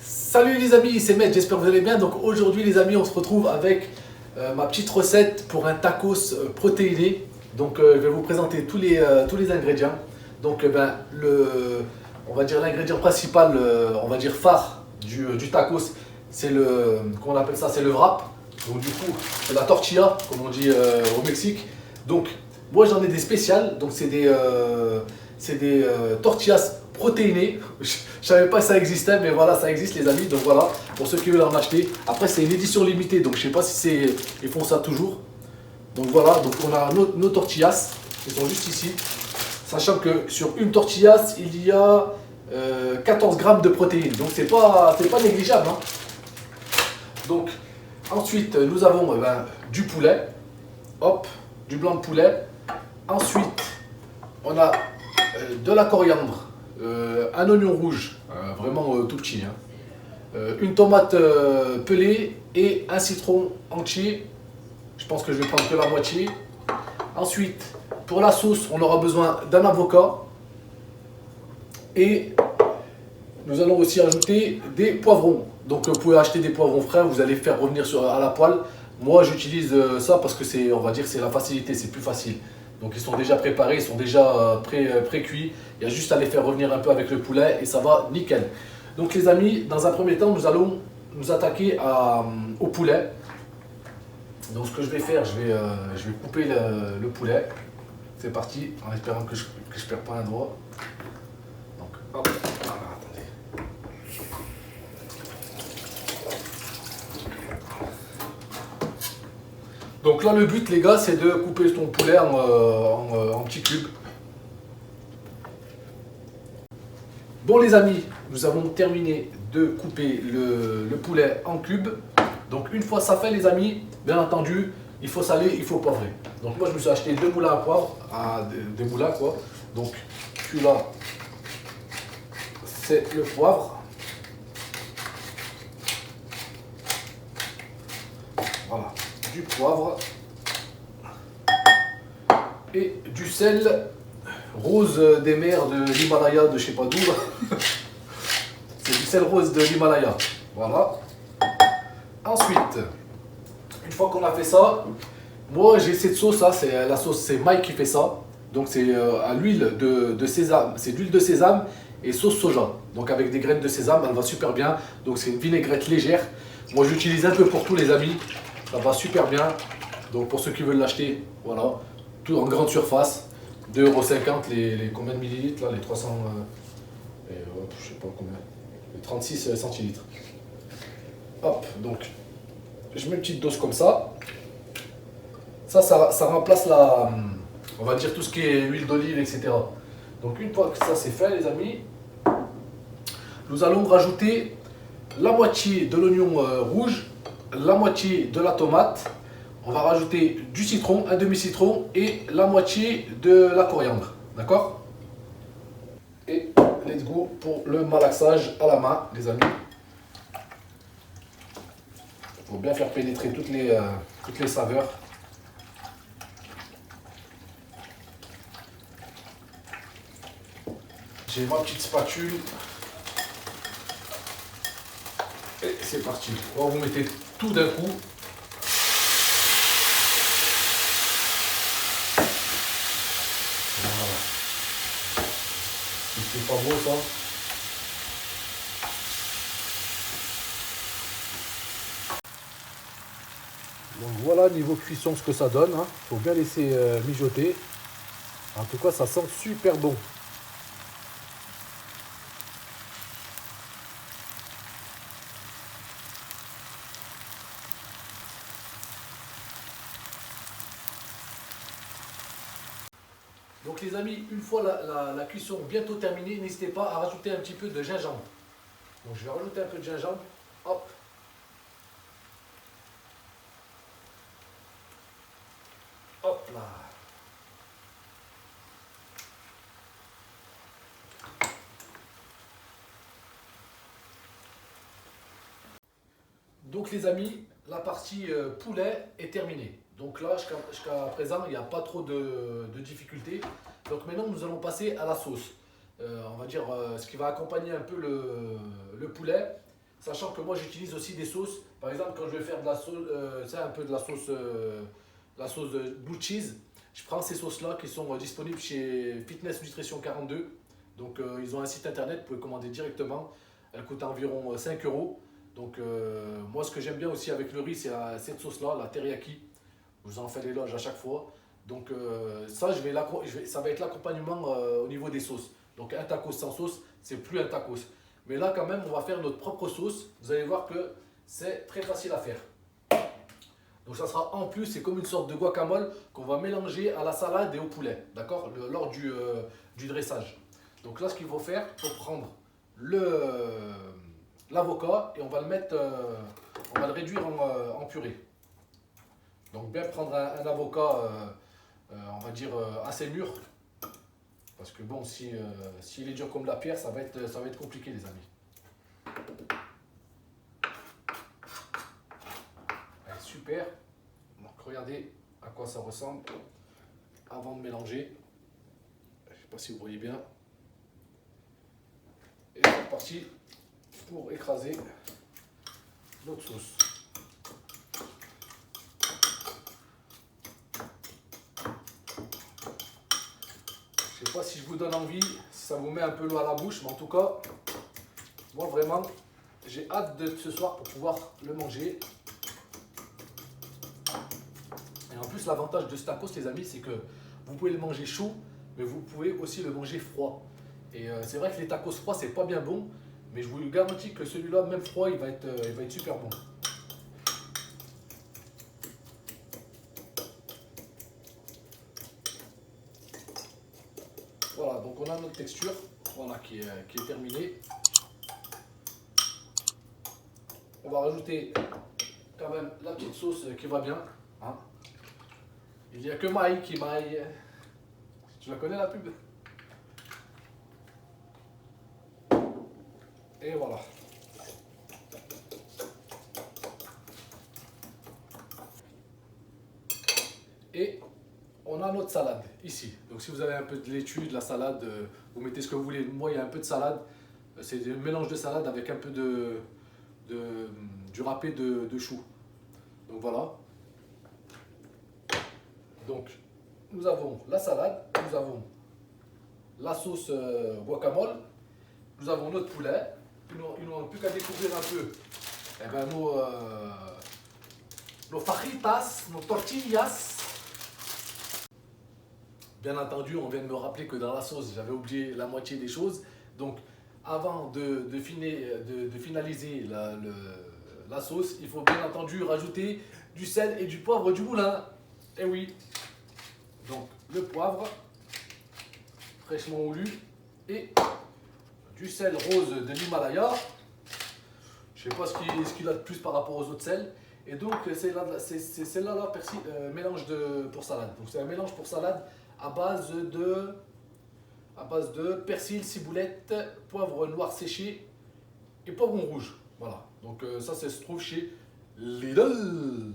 Salut les amis, c'est Med, j'espère que vous allez bien. Donc aujourd'hui les amis, on se retrouve avec ma petite recette pour un tacos protéiné. Donc je vais vous présenter tous les ingrédients. Donc on va dire l'ingrédient principal, on va dire phare du tacos, c'est comment on appelle ça, c'est le wrap. Donc du coup, c'est la tortilla, comme on dit au Mexique. Donc moi j'en ai des spéciales, donc c'est des tortillas protéinées. Je savais pas que ça existait, mais voilà, ça existe les amis. Donc voilà, pour ceux qui veulent en acheter. Après, c'est une édition limitée, donc je sais pas si ils font ça toujours. Donc voilà, donc on a nos tortillas qui sont juste ici. Sachant que sur une tortillas, il y a 14 grammes de protéines. Donc c'est pas négligeable, hein. Donc ensuite, nous avons du poulet. Hop, du blanc de poulet. Ensuite, on a de la coriandre, un oignon rouge, vraiment tout petit, hein. Une tomate pelée et un citron entier. Je pense que je vais prendre que la moitié. Ensuite, pour la sauce, on aura besoin d'un avocat. Et nous allons aussi ajouter des poivrons. Donc vous pouvez acheter des poivrons frais, vous allez faire revenir à la poêle. Moi j'utilise ça parce que on va dire, c'est la facilité, c'est plus facile. Donc ils sont déjà préparés, ils sont déjà pré-cuits. Il y a juste à les faire revenir un peu avec le poulet et ça va nickel. Donc les amis, dans un premier temps, nous allons nous attaquer au poulet. Donc ce que je vais faire, je vais couper le poulet. C'est parti, en espérant que je ne perds pas un doigt. Donc hop, voilà, attendez. Donc là le but les gars, c'est de couper ton poulet en petits cubes. Bon les amis, nous avons terminé de couper le poulet en cubes. Donc une fois ça fait les amis, bien entendu, il faut saler, il faut poivrer. Donc moi je me suis acheté 2 moulins à poivre, des moulins quoi. Donc celui-là, c'est le poivre. Voilà, du poivre. Et du sel rose des mers de l'Himalaya, de je sais pas d'où. C'est du sel rose de l'Himalaya. Voilà. Ensuite, une fois qu'on a fait ça, moi j'ai cette sauce là, c'est la sauce, c'est Mike qui fait ça. Donc c'est à l'huile de sésame, c'est d'huile de sésame et sauce soja. Donc avec des graines de sésame, elle va super bien. Donc c'est une vinaigrette légère. Moi j'utilise un peu pour tous les amis, ça va super bien. Donc pour ceux qui veulent l'acheter, voilà, tout en grande surface, 2,50 € les combien de millilitres là, les 300, je sais pas combien, les 36 centilitres. Hop, donc je mets une petite dose comme ça. Ça remplace on va dire tout ce qui est huile d'olive, etc. Donc une fois que ça c'est fait les amis, nous allons rajouter la moitié de l'oignon rouge, la moitié de la tomate. On va rajouter du citron, un demi-citron et la moitié de la coriandre. D'accord? Et let's go pour le malaxage à la main les amis. Il faut bien faire pénétrer toutes les saveurs. J'ai ma petite spatule. Et c'est parti. Bon, vous mettez tout d'un coup. Voilà. C'est pas beau ça. Donc voilà niveau cuisson ce que ça donne, hein. Faut bien laisser mijoter. En tout cas ça sent super bon. Donc les amis, une fois la cuisson bientôt terminée, n'hésitez pas à rajouter un petit peu de gingembre. Donc je vais rajouter un peu de gingembre. Hop. Hop là. Donc les amis, la partie poulet est terminée. Donc là, jusqu'à présent, il n'y a pas trop de difficultés. Donc maintenant, nous allons passer à la sauce. On va dire ce qui va accompagner un peu le poulet. Sachant que moi j'utilise aussi des sauces. Par exemple, quand je vais faire de la sauce, c'est un peu de la sauce de blue cheese. Je prends ces sauces-là qui sont disponibles chez Fitness Nutrition 42. Donc ils ont un site internet, vous pouvez commander directement. Elle coûte environ 5 euros. Donc moi ce que j'aime bien aussi avec le riz, c'est cette sauce-là, la teriyaki. Je vous en fais l'éloge à chaque fois. Donc ça, ça va être l'accompagnement au niveau des sauces. Donc un tacos sans sauce, c'est plus un tacos. Mais là quand même, on va faire notre propre sauce. Vous allez voir que c'est très facile à faire. Donc ça sera en plus, c'est comme une sorte de guacamole qu'on va mélanger à la salade et au poulet, d'accord, lors du dressage. Donc là, ce qu'il faut faire, il faut prendre l'avocat et on va le mettre, on va le réduire en purée. Donc bien prendre un avocat, on va dire assez mûr, parce que bon, s'il est dur comme la pierre, ça va être compliqué, les amis. Allez, super. Donc regardez à quoi ça ressemble avant de mélanger. Je ne sais pas si vous voyez bien. Et c'est parti pour écraser notre sauce. Je ne sais pas si je vous donne envie, si ça vous met un peu l'eau à la bouche, mais en tout cas, moi vraiment, j'ai hâte de ce soir pour pouvoir le manger. Et en plus, l'avantage de ce tacos, les amis, c'est que vous pouvez le manger chaud, mais vous pouvez aussi le manger froid. Et c'est vrai que les tacos froids, c'est pas bien bon, mais je vous garantis que celui-là, même froid, il va être super bon. Voilà, donc on a notre texture, voilà, qui est terminée. On va rajouter quand même la petite sauce qui va bien. Hein. Il n'y a que Maï qui maille. Tu la connais la pub? Et voilà. Et on a notre salade ici. Donc si vous avez un peu de laitue, de la salade, vous mettez ce que vous voulez. Moi, il y a un peu de salade. C'est un mélange de salade avec un peu du râpé de chou. Donc voilà. Donc nous avons la salade, nous avons la sauce guacamole, nous avons notre poulet. Il ne nous reste plus qu'à découvrir un peu eh ben, nos fajitas, nos tortillas. Bien entendu, on vient de me rappeler que dans la sauce, j'avais oublié la moitié des choses. Donc, avant de finaliser la sauce, il faut bien entendu rajouter du sel et du poivre du moulin. Eh oui. Donc, le poivre fraîchement moulu et du sel rose de l'Himalaya. Je ne sais pas ce qu'il a de plus par rapport aux autres sels. Et donc, c'est celle-là, mélange pour salade. Donc, c'est un mélange pour salade à base de persil, ciboulette, poivre noir séché et poivron rouge. Voilà. Donc, ça se trouve chez Lidl.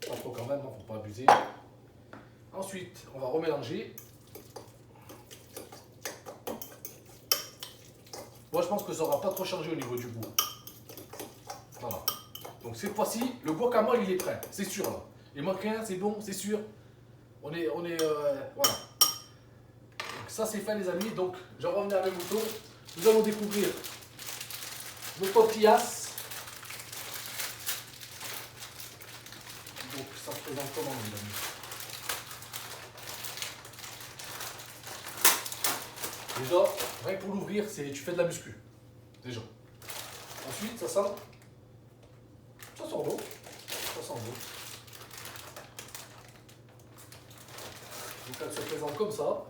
Pas trop quand même, faut pas abuser. Ensuite, on va remélanger. Moi, je pense que ça n'aura pas trop changé au niveau du goût. Voilà. Donc cette fois-ci, le guacamole, il est prêt, c'est sûr. Là. Il manque rien, c'est bon, c'est sûr. On est voilà. Donc ça, c'est fait, les amis. Donc, j'en reviens à mes moutons. Nous allons découvrir nos tortillas. Donc, ça se présente comment, mes amis? Déjà, rien que pour l'ouvrir, tu fais de la muscu. Déjà. Ensuite, ça sent bon. Ça sent bon. Donc elle se présente comme ça.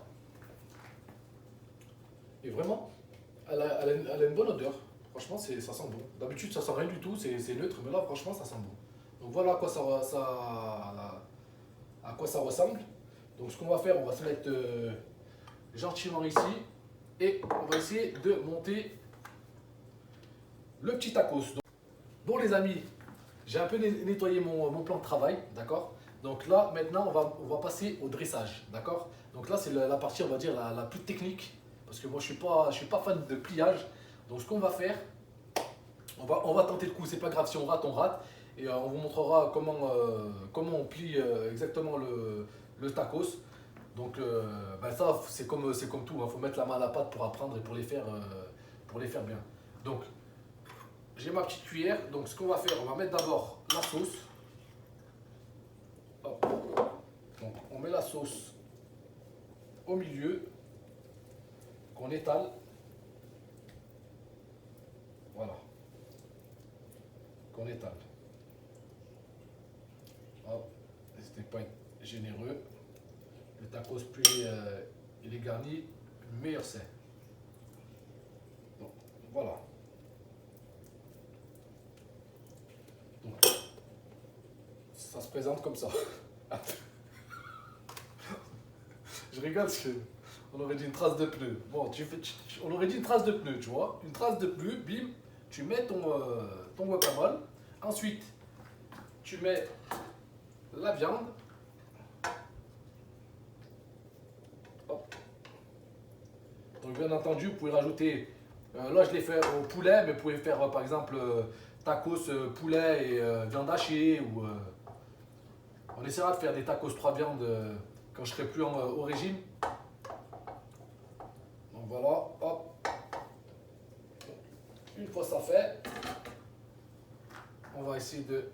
Et vraiment, elle a une bonne odeur. Franchement, ça sent bon. D'habitude, ça sent rien du tout, c'est neutre, mais là, franchement, ça sent bon. Donc voilà à quoi ça ressemble. Donc ce qu'on va faire, on va se mettre gentiment ici. Et on va essayer de monter le petit tacos. Bon les amis, j'ai un peu nettoyé mon plan de travail, d'accord? Donc là, maintenant, on va passer au dressage, d'accord? Donc là, c'est la partie, on va dire, la plus technique, parce que moi, je suis pas fan de pliage. Donc ce qu'on va faire, on va tenter le coup, c'est pas grave, si on rate, on rate. Et on vous montrera comment on plie exactement le tacos. Donc ben ça, c'est comme tout, il faut mettre la main à la pâte pour apprendre et pour les faire bien. Donc, j'ai ma petite cuillère, donc ce qu'on va faire, on va mettre d'abord la sauce. Hop. Donc on met la sauce au milieu, qu'on étale. Voilà, qu'on étale. Hop, n'hésitez pas à être généreux. Le tacos, plus il est garni, meilleur c'est. Donc voilà. Donc, ça se présente comme ça. Je rigole parce que on aurait dit une trace de pneu. Bon, on aurait dit une trace de pneu, tu vois. Une trace de pneu, bim, tu mets ton guacamole. Ensuite, tu mets la viande. Hop. Donc, bien entendu, vous pouvez rajouter. Là, je l'ai fait au poulet, mais vous pouvez faire par exemple tacos poulet et viande hachée. On essaiera de faire des tacos 3 viandes quand je serai plus au régime. Donc voilà, hop. Une fois ça fait, on va essayer de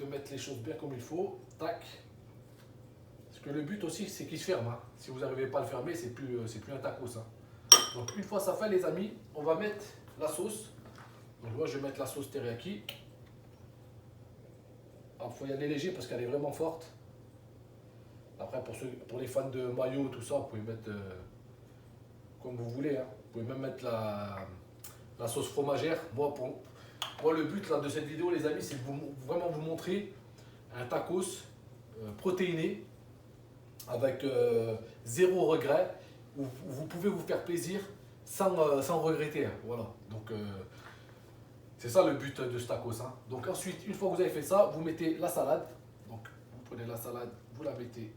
mettre les choses bien comme il faut. Tac. Parce que le but aussi, c'est qu'il se ferme. Hein. Si vous n'arrivez pas à le fermer, c'est plus un tacos. Hein. Donc une fois ça fait, les amis, on va mettre la sauce. Donc moi, je vais mettre la sauce teriyaki. Il faut y aller léger parce qu'elle est vraiment forte. Après, pour les fans de mayo, tout ça, vous pouvez mettre comme vous voulez. Hein. Vous pouvez même mettre la sauce fromagère. Moi, le but là, de cette vidéo, les amis, c'est de vraiment vous montrer un tacos protéiné avec zéro regret, où vous pouvez vous faire plaisir sans regretter. Hein. Voilà. Donc, c'est ça le but de ce tacos. Hein. Donc, ensuite, une fois que vous avez fait ça, vous mettez la salade. Donc, vous prenez la salade, vous la mettez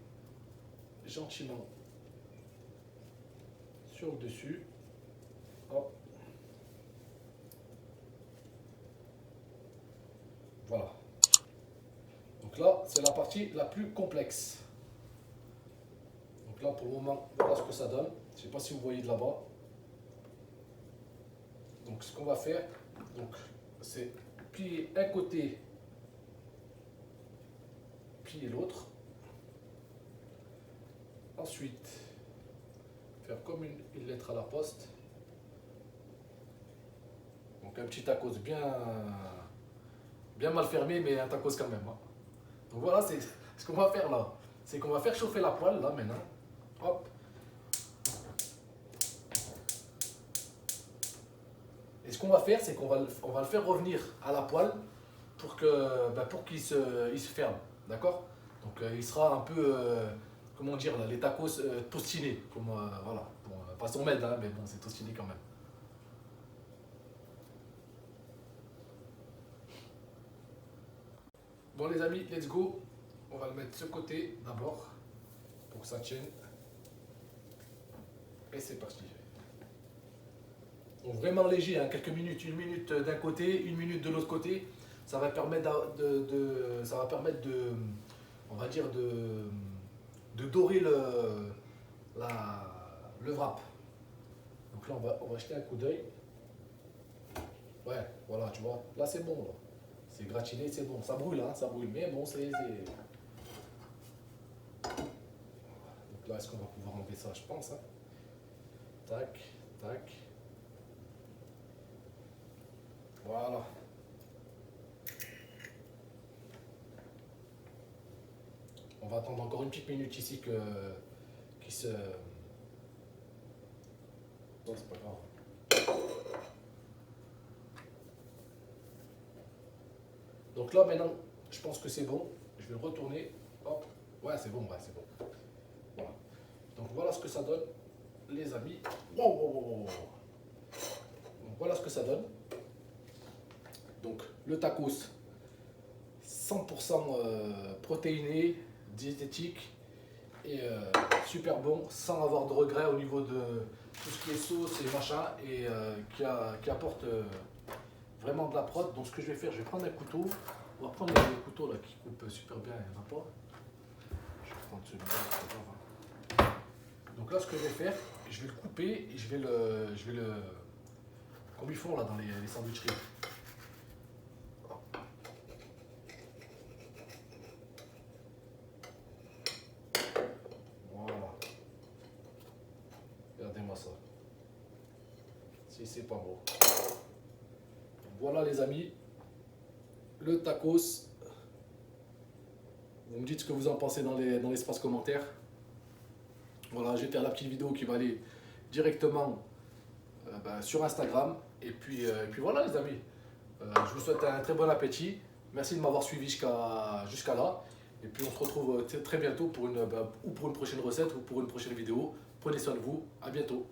gentiment sur le dessus. Hop. Voilà. Donc là, c'est la partie la plus complexe. Donc là, pour le moment, voilà ce que ça donne. Je ne sais pas si vous voyez de là-bas. Donc ce qu'on va faire, c'est plier un côté, plier l'autre. Ensuite, faire comme une lettre à la poste. Donc un petit tacos bien mal fermé, mais un tacos quand même. Hein. Donc voilà, c'est ce qu'on va faire là. C'est qu'on va faire chauffer la poêle là maintenant. Hop. Et ce qu'on va faire, c'est qu'on va le faire revenir à la poêle pour qu'il se ferme. D'accord? Donc il sera un peu, comment dire, là, les tacos tostinés. Voilà. Bon, pas son med, hein, mais bon, c'est tostiné quand même. Bon les amis, let's go. On va le mettre de ce côté d'abord pour que ça tienne. Et c'est parti. Donc vraiment léger, hein, quelques minutes, une minute d'un côté, une minute de l'autre côté. Ça va permettre on va dire de dorer le wrap. Donc là on va jeter un coup d'œil. Ouais, voilà, tu vois, là c'est bon là. C'est gratiné, c'est bon. Ça brûle, hein, ça brûle. Mais bon, c'est. Donc là, est-ce qu'on va pouvoir enlever ça? Je pense. Hein. Tac, tac. Voilà. On va attendre encore une petite minute ici qu'il se. Non, c'est pas grave. Donc là, maintenant, je pense que c'est bon. Je vais le retourner. Hop. Ouais, c'est bon, ouais, c'est bon. Voilà. Donc voilà ce que ça donne, les amis. Wow, wow, wow, wow. Donc voilà ce que ça donne. Donc le tacos, 100% protéiné, diététique et super bon, sans avoir de regrets au niveau de tout ce qui est sauce et machin, et qui apporte vraiment de la prot. Donc ce que je vais faire, je vais prendre un couteau. On va prendre les couteaux là qui coupent super bien, il n'y en a pas. Je vais prendre celui-là, c'est pas grave. Donc là, ce que je vais faire, je vais le couper et je vais le comme ils font là dans les sandwicheries. Voilà. Regardez-moi ça. Si c'est pas beau. Voilà les amis, le tacos. Vous me dites ce que vous en pensez dans l'espace commentaire. Voilà, je vais faire la petite vidéo qui va aller directement sur Instagram. Et puis voilà les amis, je vous souhaite un très bon appétit. Merci de m'avoir suivi jusqu'à là. Et puis on se retrouve très bientôt pour une prochaine recette ou pour une prochaine vidéo. Prenez soin de vous, à bientôt.